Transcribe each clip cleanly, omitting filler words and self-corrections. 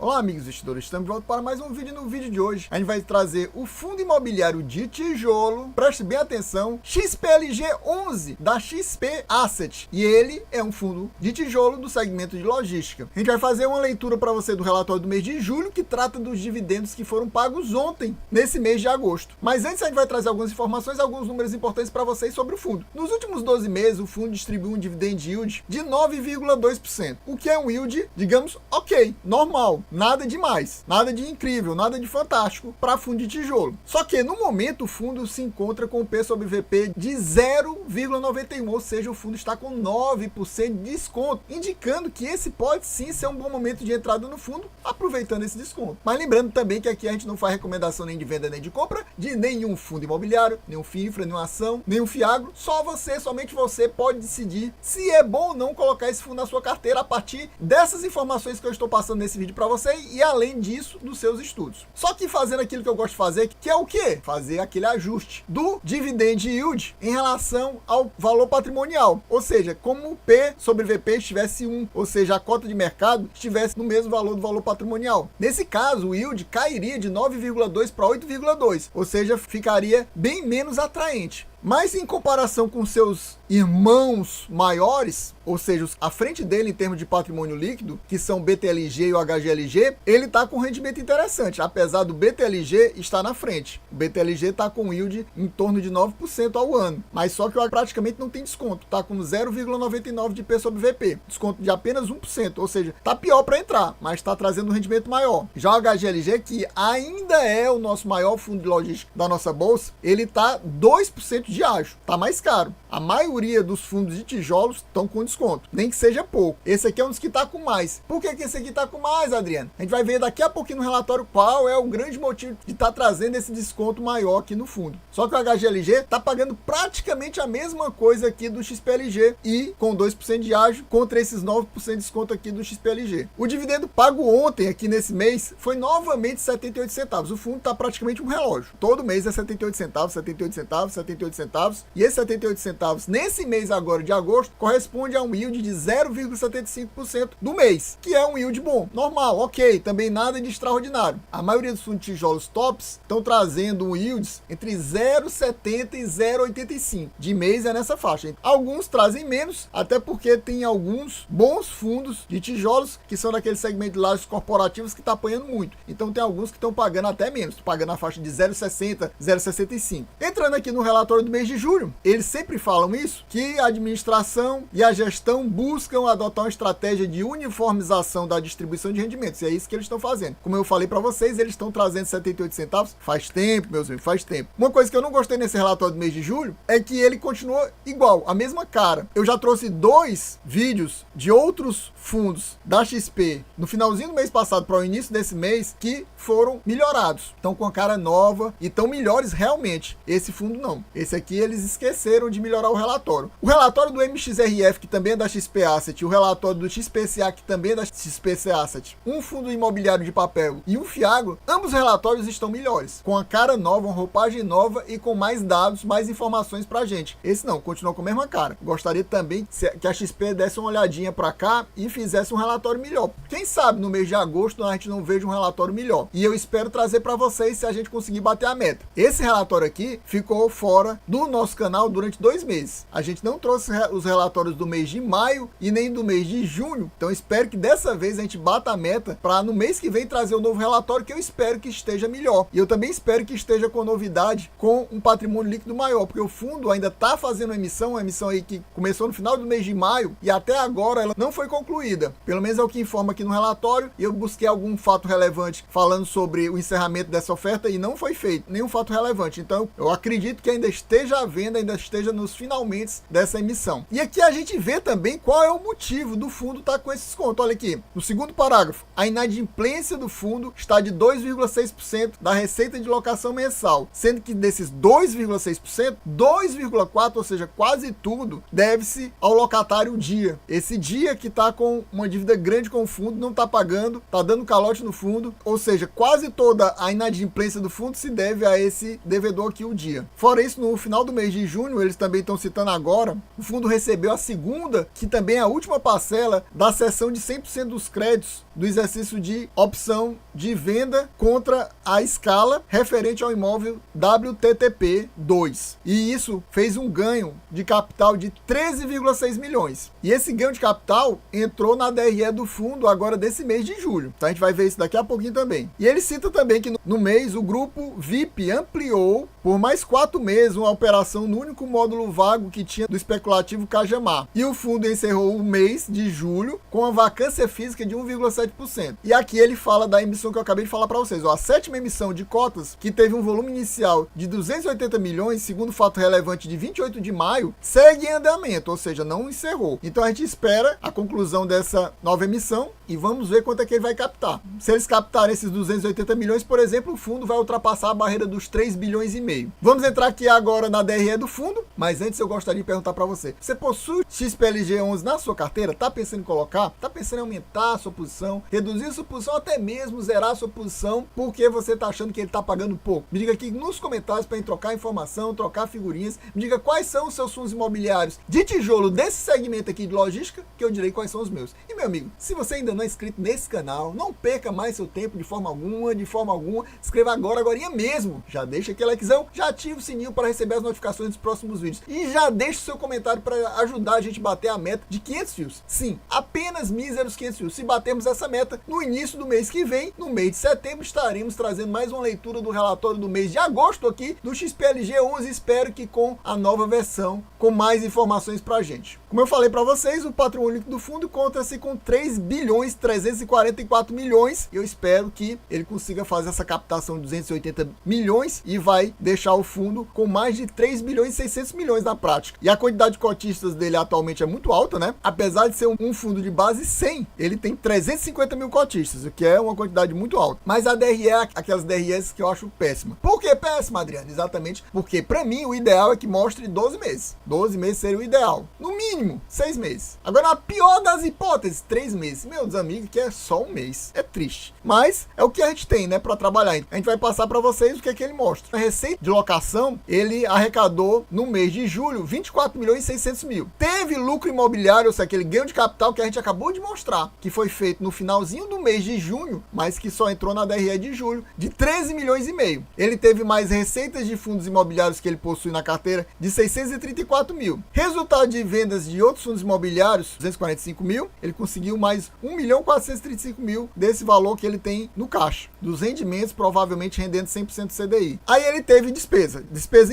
Olá amigos investidores, estamos de volta para mais um vídeo. No vídeo de hoje a gente vai trazer o fundo imobiliário de tijolo, preste bem atenção, XPLG 11 da XP Asset, e ele é um fundo de tijolo do segmento de logística. A gente vai fazer uma leitura para você do relatório do mês de julho, que trata dos dividendos que foram pagos ontem, nesse mês de agosto. Mas antes a gente vai trazer algumas informações, alguns números importantes para vocês sobre o fundo. Nos últimos 12 meses o fundo distribuiu um dividend yield de 9,2%, o que é um yield, digamos, ok, normal. Nada demais, nada de incrível, nada de fantástico para fundo de tijolo. Só que no momento o fundo se encontra com o P sobre VP de 0,91, ou seja, o fundo está com 9% de desconto, indicando que esse pode sim ser um bom momento de entrada no fundo, aproveitando esse desconto. Mas lembrando também que aqui a gente não faz recomendação nem de venda nem de compra de nenhum fundo imobiliário, nenhum FIINFRA, nenhuma ação, nenhum FIAGRO. Só você, somente você pode decidir se é bom ou não colocar esse fundo na sua carteira a partir dessas informações que eu estou passando nesse vídeo para você e além disso dos seus estudos. Só que fazendo aquilo que eu gosto de fazer, que é o quê? Fazer aquele ajuste do dividend yield em relação ao valor patrimonial, ou seja, como o P sobre VP estivesse 1, ou seja, a cota de mercado estivesse no mesmo valor do valor patrimonial. Nesse caso, o yield cairia de 9,2 para 8,2, ou seja, ficaria bem menos atraente. Mas em comparação com seus irmãos maiores, ou seja, à frente dele em termos de patrimônio líquido, que são o BTLG e o HGLG, ele está com um rendimento interessante, apesar do BTLG estar na frente. O BTLG está com yield em torno de 9% ao ano, mas só que praticamente não tem desconto, está com 0,99 de P sobre VP, desconto de apenas 1%, ou seja, está pior para entrar, mas está trazendo um rendimento maior. Já o HGLG, que ainda é o nosso maior fundo de logística da nossa bolsa, ele está 2% de ágio, tá mais caro. A maioria dos fundos de tijolos estão com desconto, nem que seja pouco. Esse aqui é um dos que está com mais. Por que esse aqui está com mais, Adriano? A gente vai ver daqui a pouquinho no relatório qual é o grande motivo de estar trazendo esse desconto maior aqui no fundo. Só que o HGLG está pagando praticamente a mesma coisa aqui do XPLG e com 2% de ágio contra esses 9% de desconto aqui do XPLG. O dividendo pago ontem aqui nesse mês foi novamente 78 centavos. O fundo está praticamente um relógio. Todo mês é 78 centavos, 78 centavos, 78 centavos. E esses 78 centavos nesse mês agora de agosto corresponde a um yield de 0,75% do mês, que é um yield bom, normal, ok, também nada de extraordinário. A maioria dos fundos de tijolos tops estão trazendo um yields entre 0,70 e 0,85. De mês é nessa faixa. Alguns trazem menos, até porque tem alguns bons fundos de tijolos que são daquele segmento de lajes corporativos que está apanhando muito. Então tem alguns que estão pagando até menos, pagando a faixa de 0,60, 0,65. Entrando aqui no relatório do mês de julho, eles sempre falam isso, que a administração e a gestão buscam adotar uma estratégia de uniformização da distribuição de rendimentos, e é isso que eles estão fazendo. Como eu falei para vocês, eles estão trazendo 78 centavos faz tempo, meus amigos, faz tempo. Uma coisa que eu não gostei nesse relatório do mês de julho é que ele continua igual, a mesma cara. Eu já trouxe 2 vídeos de outros fundos da XP no finalzinho do mês passado para o início desse mês que foram melhorados, estão com a cara nova e estão melhores realmente. Esse fundo não. Esse aqui eles esqueceram de melhorar o relatório. O relatório do MXRF, que também é da XP Asset, e o relatório do XPCA, que também é da XPC Asset, um fundo imobiliário de papel e um FIAGRO, ambos os relatórios estão melhores, com a cara nova, uma roupagem nova e com mais dados, mais informações pra gente. Esse não, continua com a mesma cara. Gostaria também que a XP desse uma olhadinha pra cá e fizesse um relatório melhor. Quem sabe no mês de agosto a gente não veja um relatório melhor. E eu espero trazer para vocês se a gente conseguir bater a meta. Esse relatório aqui ficou fora do nosso canal durante 2 meses. A gente não trouxe os relatórios do mês de maio e nem do mês de junho. Então espero que dessa vez a gente bata a meta para no mês que vem trazer um novo relatório que eu espero que esteja melhor. E eu também espero que esteja com novidade, com um patrimônio líquido maior, porque o fundo ainda está fazendo uma emissão aí que começou no final do mês de maio e até agora ela não foi concluída. Pelo menos é o que informa aqui no relatório, e eu busquei algum fato relevante falando sobre o encerramento dessa oferta e não foi feito nenhum fato relevante. Então eu acredito que ainda esteja à venda, ainda esteja nos finalmente dessa emissão. E aqui a gente vê também qual é o motivo do fundo estar com esse desconto. Olha aqui, no segundo parágrafo, a inadimplência do fundo está de 2,6% da receita de locação mensal, sendo que desses 2,6%, 2,4%, ou seja, quase tudo, deve-se ao locatário dia. Esse dia que está com uma dívida grande com o fundo, não está pagando, está dando calote no fundo, ou seja, quase toda a inadimplência do fundo se deve a esse devedor aqui o dia. Fora isso, no final do mês de junho, eles também estão citando agora, o fundo recebeu a segunda, que também é a última parcela da cessão de 100% dos créditos do exercício de opção de venda contra a escala referente ao imóvel WTTP2. E isso fez um ganho de capital de 13,6 milhões. E esse ganho de capital entrou na DRE do fundo agora desse mês de julho. Então a gente vai ver isso daqui a pouquinho também. E ele cita também que no mês o grupo VIP ampliou por mais 4 meses uma operação no único módulo vago que tinha do especulativo Cajamar. E o fundo encerrou o mês de julho com a vacância física de 1,7%. E aqui ele fala da emissão que eu acabei de falar para vocês. A 7ª emissão de cotas, que teve um volume inicial de 280 milhões, segundo fato relevante de 28 de maio, segue em andamento, ou seja, não encerrou. Então a gente espera a conclusão dessa nova emissão e vamos ver quanto é que ele vai captar. Se eles captarem esses 280 milhões, por exemplo, o fundo vai ultrapassar a barreira dos 3 bilhões e meio. Vamos entrar aqui agora na DRE do fundo, mas antes eu gostaria de perguntar para você. Você possui XPLG11 na sua carteira? Tá pensando em colocar? Tá pensando em aumentar a sua posição, reduzir a sua posição, até mesmo zerar a sua posição, porque você tá achando que ele tá pagando pouco? Me diga aqui nos comentários para trocar informação, trocar figurinhas. Me diga quais são os seus fundos imobiliários de tijolo desse segmento aqui de logística, que eu direi quais são os meus. E meu amigo, se você ainda não é inscrito nesse canal, não perca mais seu tempo de forma alguma, inscreva agora mesmo. Já deixa aquele likezão, já ativa o sininho para receber as notificações dos próximos vídeos e já deixa o seu comentário para ajudar a gente a bater a meta de 500 views. Sim, apenas míseros 500 views. Se batermos essa meta, no início do mês que vem, no mês de setembro, estaremos trazendo mais uma leitura do relatório do mês de agosto aqui do XPLG11. Espero que com a nova versão, com mais informações para a gente. Como eu falei para vocês, o patrimônio líquido do fundo conta-se com 3 bilhões 344 milhões. Eu espero que ele consiga fazer essa captação de 280 milhões e vai deixar o fundo com mais de 3 bilhões e 600 milhões na prática. E a quantidade de cotistas dele atualmente é muito alta, né? Apesar de ser um fundo de base 100, ele tem 350 mil cotistas, o que é uma quantidade muito alta. Mas a DRE é aquelas DREs que eu acho péssima. Por que péssima, Adriano? Exatamente porque, para mim, o ideal é que mostre 12 meses. 12 meses seria o ideal. No mínimo, 6 meses. Agora, a pior das hipóteses, 3 meses. Meus amigos, que é só um mês. É triste. Mas é o que a gente tem, né, para trabalhar. A gente vai passar para vocês o que é que ele mostra. A receita de locação, ele arrecadou no mês de julho 24 milhões e 600 mil. Teve lucro imobiliário, ou seja, aquele ganho de capital que a gente acabou de mostrar, que foi feito no finalzinho do mês de junho, mas que só entrou na DRE de julho, de 13 milhões e meio. Ele teve mais receitas de fundos imobiliários que ele possui na carteira de 634 mil. Resultado de vendas de outros fundos imobiliários, 245 mil. Ele conseguiu mais 1 milhão 435 mil desse valor que ele tem no caixa. Dos rendimentos, provavelmente rendendo 100% do CDI. Aí ele teve despesa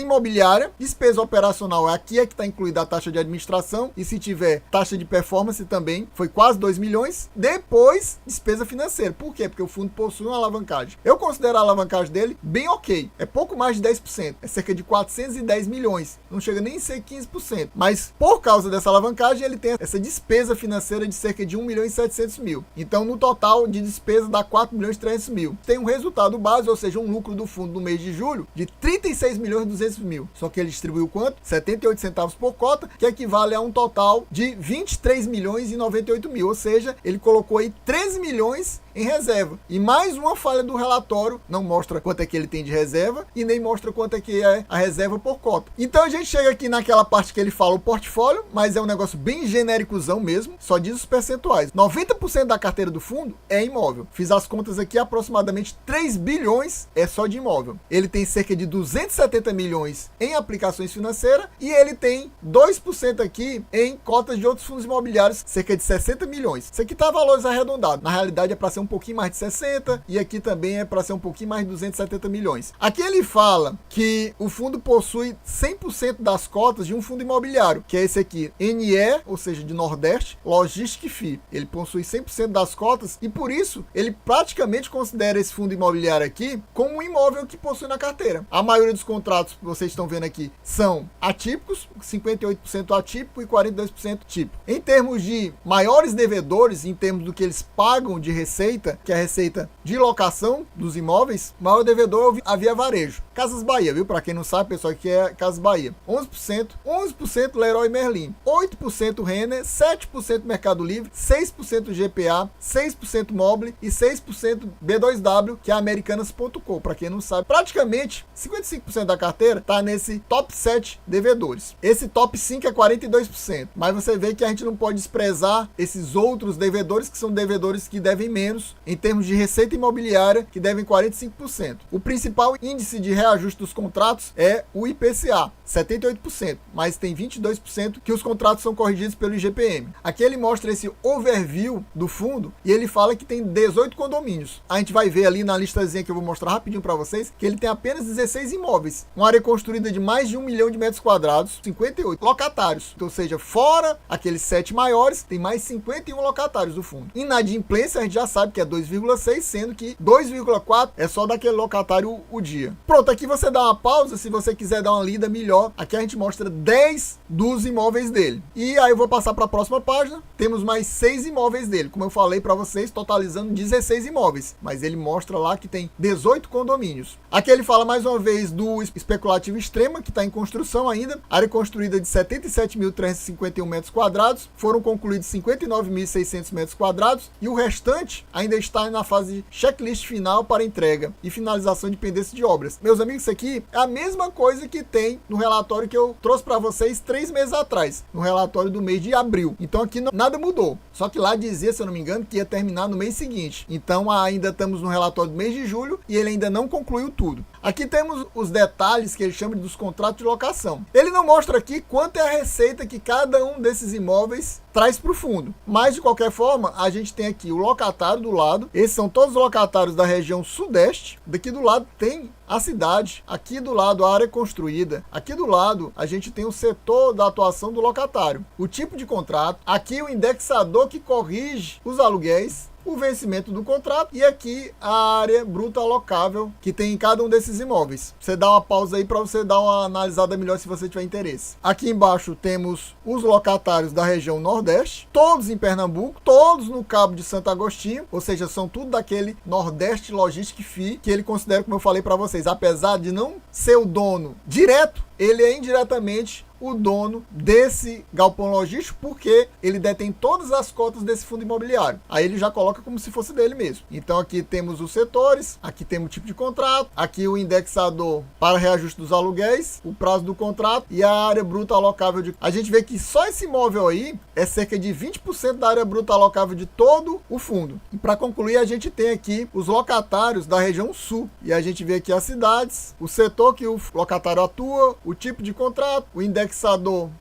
imobiliária, despesa operacional, aqui é que está incluída a taxa de administração, e se tiver taxa de performance também, foi quase 2 milhões. Depois, despesa financeira. Por quê? Porque o fundo possui uma alavancagem. Eu considero a alavancagem dele bem ok. É pouco mais de 10%. É cerca de 410 milhões. Não chega nem a ser 15%. Mas, por causa dessa alavancagem, ele tem essa despesa financeira de cerca de 1 milhão e 700 mil. Então, no total de despesa, dá 4 milhões e 300 mil. Tem um resultado base, ou seja, um lucro do fundo no mês de julho, de 36 milhões e 200 mil. Só que ele distribuiu quanto? 78 centavos por cota, que equivale a um total de 23 milhões e 98 mil. Ou seja, ele colocou aí 13 milhões em reserva. E mais uma falha do relatório, não mostra quanto é que ele tem de reserva e nem mostra quanto é que é a reserva por cota. Então a gente chega aqui naquela parte que ele fala o portfólio, mas é um negócio bem genéricozão mesmo, só diz os percentuais. 90% da carteira do fundo é imóvel. Fiz as contas aqui, aproximadamente 3 bilhões é só de imóvel. Ele tem cerca de 270 milhões em aplicações financeiras e ele tem 2% aqui em cotas de outros fundos imobiliários, cerca de 60 milhões. Isso aqui tá valores arredondados. Na realidade é para ser um pouquinho mais de 60 e aqui também é para ser um pouquinho mais de 270 milhões. Aqui ele fala que o fundo possui 100% das cotas de um fundo imobiliário, que é esse aqui, NE, ou seja, de Nordeste, Logistic FI. Ele possui 100% das cotas e por isso ele praticamente considera esse fundo imobiliário aqui como um imóvel que possui na carteira. A maioria dos contratos que vocês estão vendo aqui são atípicos, 58% atípico e 42% típico. Em termos de maiores devedores, em termos do que eles pagam de receita, que é a receita de locação dos imóveis, o maior devedor é a Via Varejo. Casas Bahia, viu? Para quem não sabe, pessoal, que é Casas Bahia. 11% Leroy Merlin. 8% Renner, 7% Mercado Livre, 6% GPA, 6% Mobile e 6% B2W, que é Americanas.com. Para quem não sabe, praticamente 55% da carteira está nesse top 7 devedores. Esse top 5 é 42%, mas você vê que a gente não pode desprezar esses outros devedores, que são devedores que devem menos em termos de receita imobiliária, que devem 45%. O principal índice de reajuste dos contratos é o IPCA, 78%, mas tem 22% que os contratos são corrigidos pelo IGPM. Aqui ele mostra esse overview do fundo e ele fala que tem 18 condomínios. A gente vai ver ali na listazinha que eu vou mostrar rapidinho para vocês que ele tem apenas 16 imóveis, uma área construída de mais de 1 milhão de metros quadrados, 58 locatários, ou seja, fora aqueles 7 maiores, tem mais 51 locatários do fundo. Inadimplência a gente já sabe que é 2,6, sendo que 2,4 é só daquele locatário o dia. Pronto, aqui você dá uma pausa se você quiser dar uma lida melhor. Aqui a gente mostra 10 dos imóveis dele. E aí eu vou passar para a próxima página. Temos mais 6 imóveis dele, como eu falei para vocês, totalizando 16 imóveis, mas ele mostra lá que tem 18 condomínios. Aqui ele fala mais uma vez do especulativo Extrema, que está em construção ainda, área construída de 77.351 metros quadrados, foram concluídos 59.600 metros quadrados e o restante ainda está na fase de checklist final para entrega e finalização de pendência de obras. Meus amigos, isso aqui é a mesma coisa que tem no relatório que eu trouxe para vocês 3 meses atrás, no relatório do mês de abril. Então aqui nada mudou, só que lá dizia, se eu não me engano, que ia terminar no mês seguinte. Então ainda estamos no relatório do mês de julho e ele ainda não concluiu tudo. Aqui temos os detalhes que ele chama dos contratos de locação. Ele não mostra aqui quanto é a receita que cada um desses imóveis traz para o fundo. Mas, de qualquer forma, a gente tem aqui o locatário do lado. Esses são todos os locatários da região sudeste. Daqui do lado tem a cidade. Aqui do lado a área construída. Aqui do lado a gente tem o setor da atuação do locatário. O tipo de contrato. Aqui o indexador que corrige os aluguéis, o vencimento do contrato e aqui a área bruta alocável que tem em cada um desses imóveis. Você dá uma pausa aí para você dar uma analisada melhor se você tiver interesse. Aqui embaixo temos os locatários da região Nordeste, todos em Pernambuco, todos no Cabo de Santo Agostinho, ou seja, são tudo daquele Nordeste Logistic Fee que ele considera, como eu falei para vocês, apesar de não ser o dono direto, ele é indiretamente o dono desse galpão logístico, porque ele detém todas as cotas desse fundo imobiliário. Aí ele já coloca como se fosse dele mesmo. Então aqui temos os setores, aqui temos o tipo de contrato, aqui o indexador para reajuste dos aluguéis, o prazo do contrato e a área bruta alocável. A gente vê que só esse imóvel aí é cerca de 20% da área bruta alocável de todo o fundo. E para concluir, a gente tem aqui os locatários da região sul. E a gente vê aqui as cidades, o setor que o locatário atua, o tipo de contrato, o indexador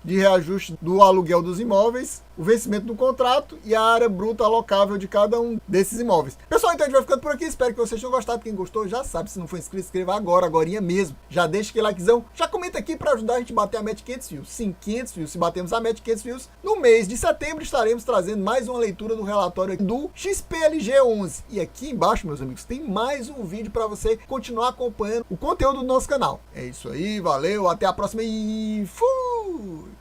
de reajuste do aluguel dos imóveis, o vencimento do contrato e a área bruta alocável de cada um desses imóveis. Pessoal, então a gente vai ficando por aqui. Espero que vocês tenham gostado. Quem gostou já sabe. Se não for inscrito, inscreva agorinha mesmo. Já deixa aquele likezão. Já comenta aqui para ajudar a gente a bater a meta de 500 views. Sim, 500 views. Se batemos a meta de 500 views, no mês de setembro estaremos trazendo mais uma leitura do relatório do XPLG11. E aqui embaixo, meus amigos, tem mais um vídeo para você continuar acompanhando o conteúdo do nosso canal. É isso aí, valeu, até a próxima e fui!